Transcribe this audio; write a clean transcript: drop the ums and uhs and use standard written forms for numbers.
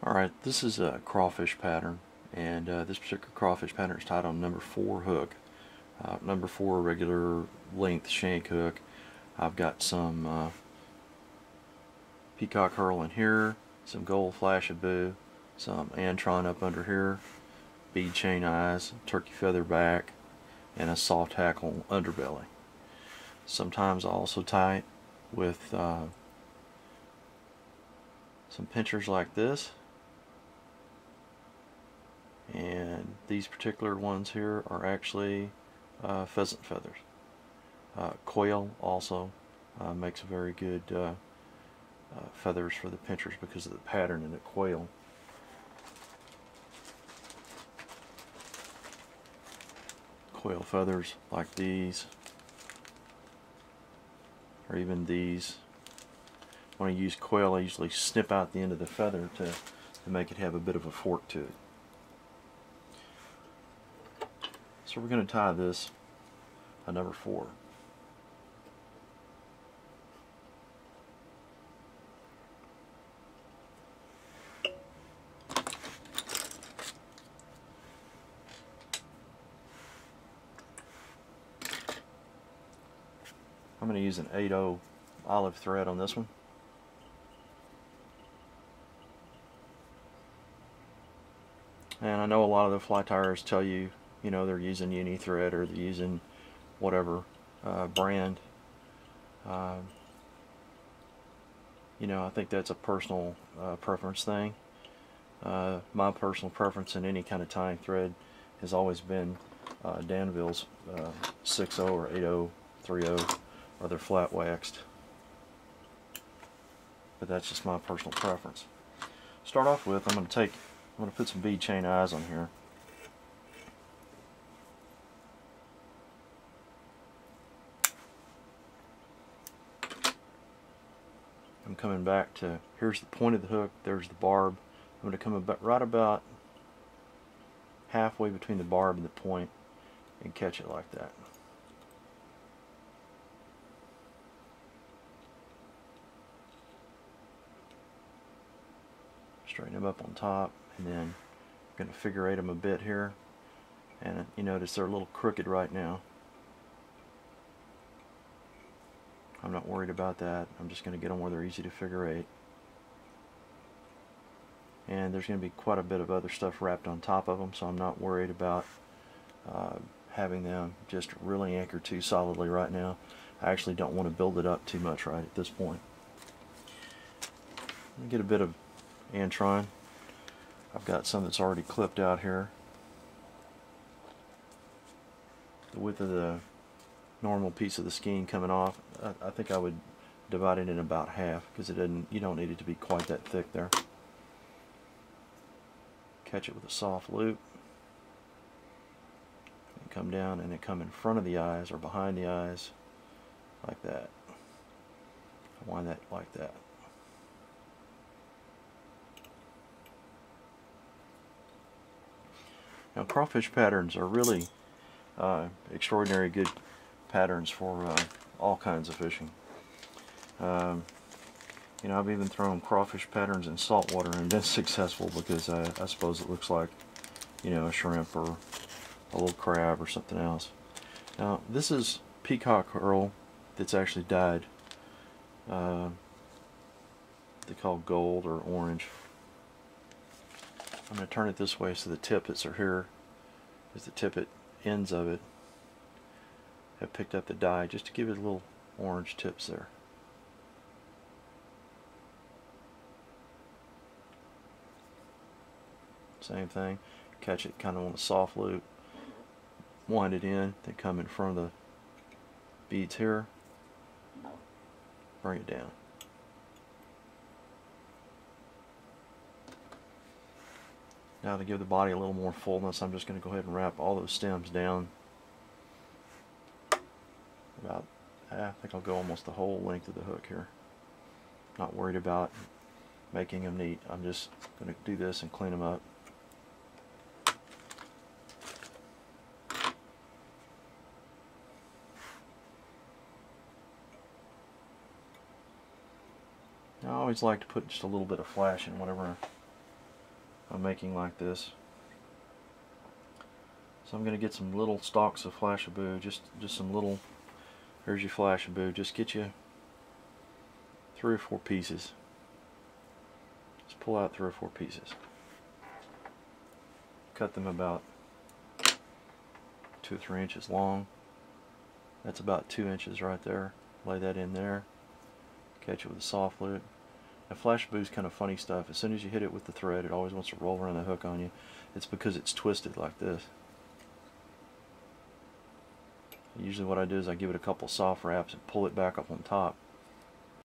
Alright, this is a crawfish pattern, and this particular crawfish pattern is tied on number 4 hook. Number 4 regular length shank hook. I've got some peacock herl in here, some gold flashabou, some antron up under here, bead chain eyes, turkey feather back, and a soft hackle underbelly. Sometimes I also tie it with some pinchers like this. And these particular ones here are actually pheasant feathers. Quail also makes very good feathers for the pinchers because of the pattern in the quail. Quail feathers like these, or even these. When I use quail, I usually snip out the end of the feather to make it have a bit of a fork to it. So we're going to tie this at number 4. I'm going to use an 8/0 olive thread on this one. And I know a lot of the fly tyers tell you, they're using uni thread or they're using whatever brand. I think that's a personal preference thing. My personal preference in any kind of tying thread has always been Danville's 6/0 or 8/0, 3/0, or they're flat waxed. But that's just my personal preference. Start off with, I'm going to put some bead chain eyes on here. I'm coming back to, here's the point of the hook, there's the barb. I'm going to come right about halfway between the barb and the point and catch it like that. Straighten them up on top, and then I'm going to figure eight them a bit here. And you notice they're a little crooked right now. I'm not worried about that. I'm just going to get them where they're easy to figure eight. And there's going to be quite a bit of other stuff wrapped on top of them, so I'm not worried about having them just really anchored too solidly right now. I actually don't want to build it up too much right at this point. Let me get a bit of antron. I've got some that's already clipped out here. The width of the normal piece of the skein coming off, I think I would divide it in about half because you don't need it to be quite that thick there. Catch it with a soft loop and come down and then come in front of the eyes or behind the eyes like that. Wind that like that. Now crawfish patterns are really extraordinary good patterns for all kinds of fishing. I've even thrown crawfish patterns in salt water and been successful because I suppose it looks like, a shrimp or a little crab or something else. Now this is peacock herl that's actually dyed. They call gold or orange. I'm going to turn it this way so the tippets are here, because the tippet ends of it have picked up the dye just to give it little orange tips there. Same thing, catch it kind of on a soft loop, wind it in, then come in front of the beads here, bring it down. Now to give the body a little more fullness, I'm just going to go ahead and wrap all those stems down. I think I'll go almost the whole length of the hook here. Not worried about making them neat. I'm just going to do this and clean them up. I always like to put just a little bit of flash in whenever I'm making like this. So I'm going to get some little stalks of flashabou, just some little, here's your flashabou, just get you 3 or 4 pieces. Just pull out 3 or 4 pieces. Cut them about 2 or 3 inches long. That's about 2 inches right there. Lay that in there. Catch it with a soft lip. Now flashabou is kind of funny stuff. As soon as you hit it with the thread, it always wants to roll around the hook on you. It's because it's twisted like this. Usually what I do is I give it a couple soft wraps and pull it back up on top.